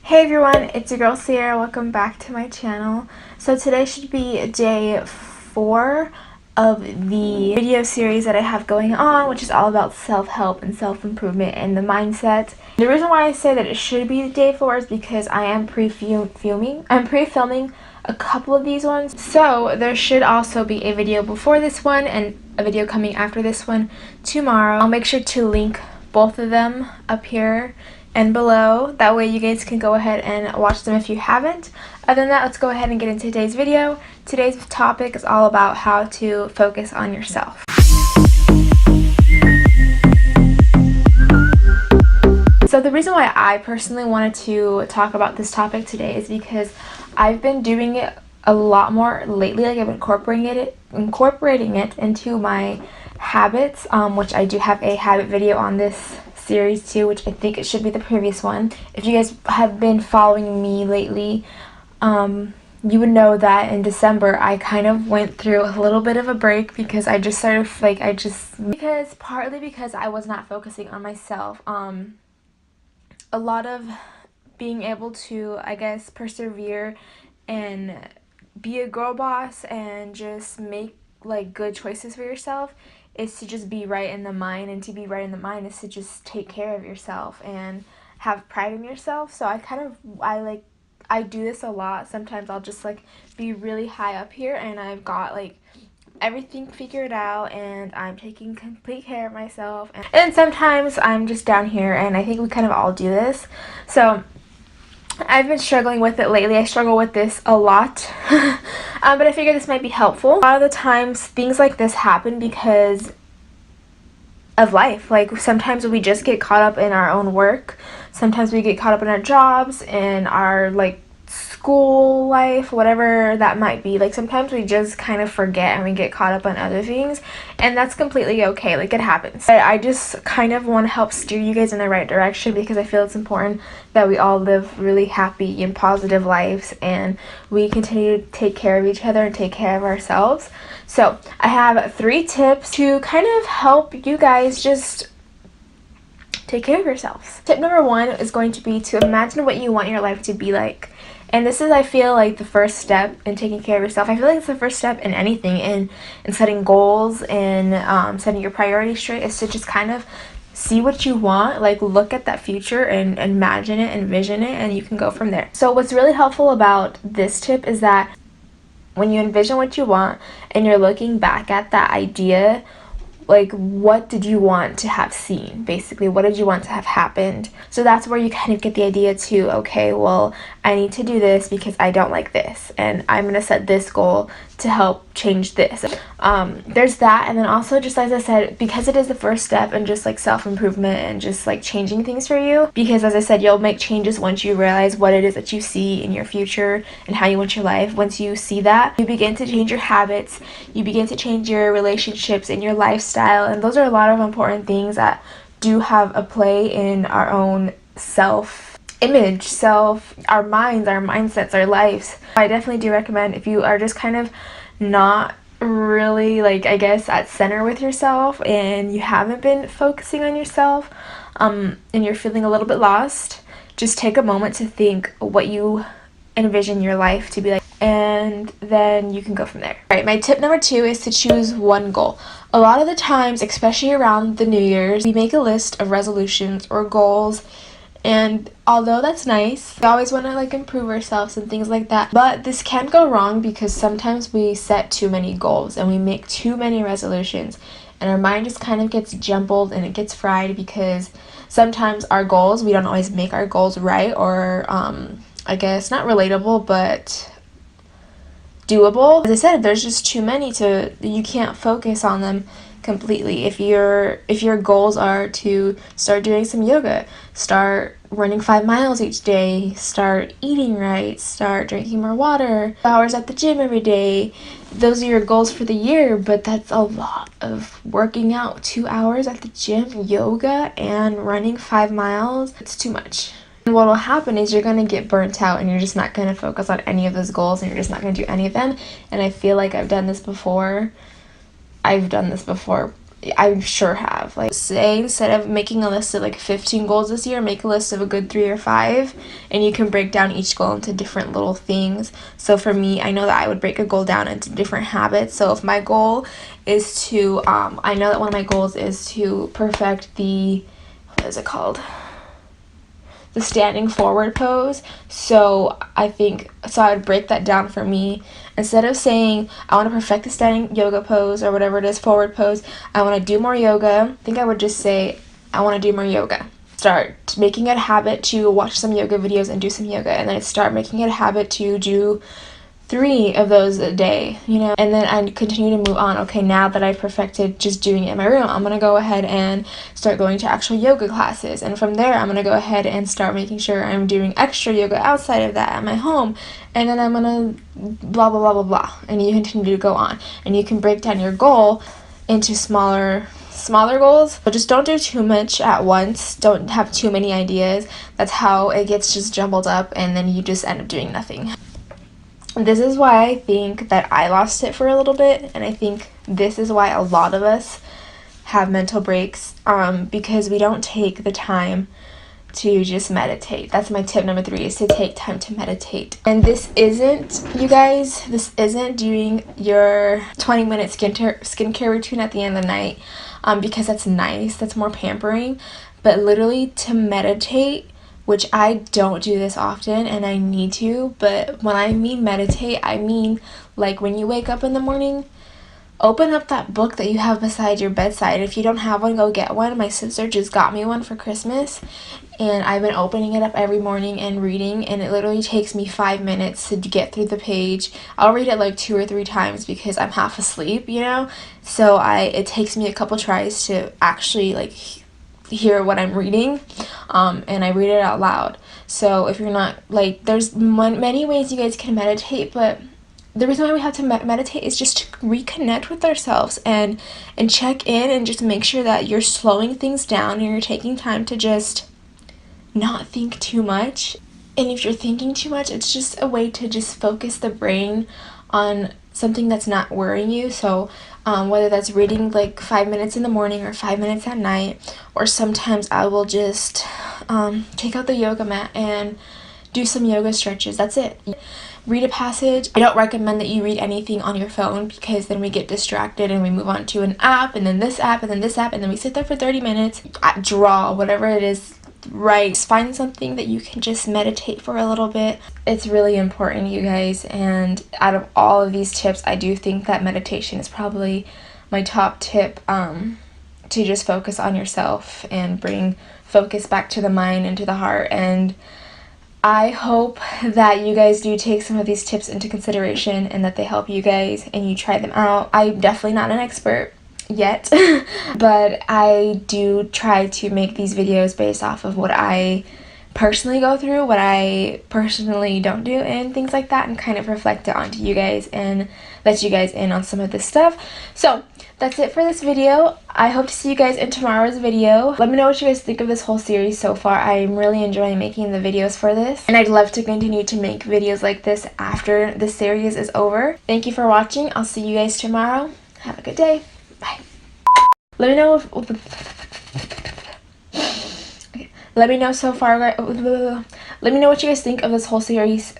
Hey everyone, it's your girl Sierra. Welcome back to my channel. So today should be day 4 of the video series that I have going on, which is all about self-help and self-improvement and the mindset. The reason why I say that it should be day 4 is because I am pre-filming a couple of these ones. So there should also be a video before this one and a video coming after this one tomorrow. I'll make sure to link both of them up here and below. That way you guys can go ahead and watch them if you haven't. Other than that, let's go ahead and get into today's video. Today's topic is all about how to focus on yourself. So the reason why I personally wanted to talk about this topic today is because I've been doing it a lot more lately. Like I've been incorporating it into my habits, which I do have a habit video on this series too, which I think it should be the previous one. If you guys have been following me lately, you would know that in December I kind of went through a little bit of a break because I just started partly because I was not focusing on myself. A lot of being able to, I guess, persevere and be a girl boss and just make like good choices for yourself is to just be right in the mind, and to be right in the mind is to just take care of yourself and have pride in yourself. So I do this a lot. Sometimes I'll just like be really high up here and I've got like everything figured out and I'm taking complete care of myself, and sometimes I'm just down here, and I think we kind of all do this. So I've been struggling with it lately. I struggle with this a lot. But I figure this might be helpful. A lot of the times things like this happen because of life. Like sometimes we just get caught up in our own work. Sometimes we get caught up in our jobs, in our like school life, whatever that might be. Like sometimes we just kind of forget and we get caught up on other things, and that's completely okay. Like it happens. But I just kind of want to help steer you guys in the right direction because I feel it's important that we all live really happy and positive lives, and we continue to take care of each other and take care of ourselves. So I have 3 tips to kind of help you guys just take care of yourselves. Tip number 1 is going to be to imagine what you want your life to be like. And this is, I feel like, the first step in taking care of yourself. I feel like it's the first step in anything, in setting goals and setting your priorities straight, is to just kind of see what you want, like look at that future and imagine it, envision it, and you can go from there. So what's really helpful about this tip is that when you envision what you want and you're looking back at that idea, like what did you want to have seen? Basically, what did you want to have happened? So that's where you kind of get the idea to, okay, well, I need to do this because I don't like this, and I'm going to set this goal to help change this. There's that, and then also, just as I said, because it is the first step in just like self-improvement and just like changing things for you, because as I said, you'll make changes once you realize what it is that you see in your future and how you want your life. Once you see that, you begin to change your habits, you begin to change your relationships and your lifestyle, and those are a lot of important things that do have a play in our own self-image, our minds, our mindsets, our lives. I definitely do recommend, if you are just kind of not really, like, I guess, at center with yourself and you haven't been focusing on yourself, and you're feeling a little bit lost, just take a moment to think what you envision your life to be like, and then you can go from there. Alright, my tip number 2 is to choose one goal. A lot of the times, especially around the New Year's, we make a list of resolutions or goals, and although that's nice, we always want to like improve ourselves and things like that, but this can go wrong because sometimes we set too many goals and we make too many resolutions, and our mind just kind of gets jumbled and it gets fried because sometimes our goals, we don't always make our goals right, or I guess not relatable, but doable. As I said, there's just too many you can't focus on them completely. If your goals are to start doing some yoga, start running 5 miles each day, start eating right, start drinking more water, hours at the gym every day, those are your goals for the year, but that's a lot of working out. 2 hours at the gym, yoga, and running 5 miles. It's too much. And what will happen is you're going to get burnt out and you're just not going to focus on any of those goals, and you're just not going to do any of them. And I feel like I've done this before I sure have. Like, say instead of making a list of like 15 goals this year, make a list of a good 3 or 5, and you can break down each goal into different little things. So for me, I know that I would break a goal down into different habits. So if my goal is to, I know that one of my goals is to perfect the, what is it called? The standing forward pose. So I would break that down for me. Instead of saying I want to perfect the standing yoga pose or whatever it is, forward pose, I want to do more yoga. I think I would just say I want to do more yoga. Start making it a habit to watch some yoga videos and do some yoga, and then start making it a habit to do 3 of those a day, you know, and then I continue to move on. Okay, now that I've perfected just doing it in my room, I'm gonna go ahead and start going to actual yoga classes, and from there I'm gonna go ahead and start making sure I'm doing extra yoga outside of that at my home, and then I'm gonna blah blah blah blah blah, and you continue to go on, and you can break down your goal into smaller goals. But just don't do too much at once. Don't have too many ideas. That's how it gets just jumbled up, and then you just end up doing nothing. This is why I think that I lost it for a little bit, and I think this is why a lot of us have mental breaks, because we don't take the time to just meditate. That's my tip number 3, is to take time to meditate. And this isn't, you guys, this isn't doing your 20-minute skincare routine at the end of the night, because that's nice, that's more pampering, but literally to meditate, which I don't do this often and I need to, but when I mean meditate, I mean like when you wake up in the morning, open up that book that you have beside your bedside. If you don't have one, go get one. My sister just got me one for Christmas, and I've been opening it up every morning and reading, and it literally takes me 5 minutes to get through the page. I'll read it like 2 or 3 times because I'm half asleep, you know, so it takes me a couple tries to actually like hear what I'm reading, and I read it out loud. So if you're not, like, there's many ways you guys can meditate, but the reason why we have to meditate is just to reconnect with ourselves and check in and just make sure that you're slowing things down and you're taking time to just not think too much. And if you're thinking too much, it's just a way to just focus the brain on something that's not worrying you. So whether that's reading like 5 minutes in the morning or 5 minutes at night, or sometimes I will just take out the yoga mat and do some yoga stretches. That's it. Read a passage. I don't recommend that you read anything on your phone, because then we get distracted and we move on to an app, and then this app, and then this app, and then we sit there for 30 minutes. Draw, whatever it is. Right, just find something that you can just meditate for a little bit. It's really important, you guys, and out of all of these tips, I do think that meditation is probably my top tip, to just focus on yourself and bring focus back to the mind and to the heart. And I hope that you guys do take some of these tips into consideration and that they help you guys and you try them out. I'm definitely not an expert yet, but I do try to make these videos based off of what I personally go through, what I personally don't do, and things like that, and kind of reflect it onto you guys and let you guys in on some of this stuff. So that's it for this video. I hope to see you guys in tomorrow's video. Let me know what you guys think of this whole series so far. I'm really enjoying making the videos for this, and I'd love to continue to make videos like this after the series is over. Thank you for watching. I'll see you guys tomorrow. Have a good day. Bye. Let me know if let me know so far. Let me know what you guys think of this whole series.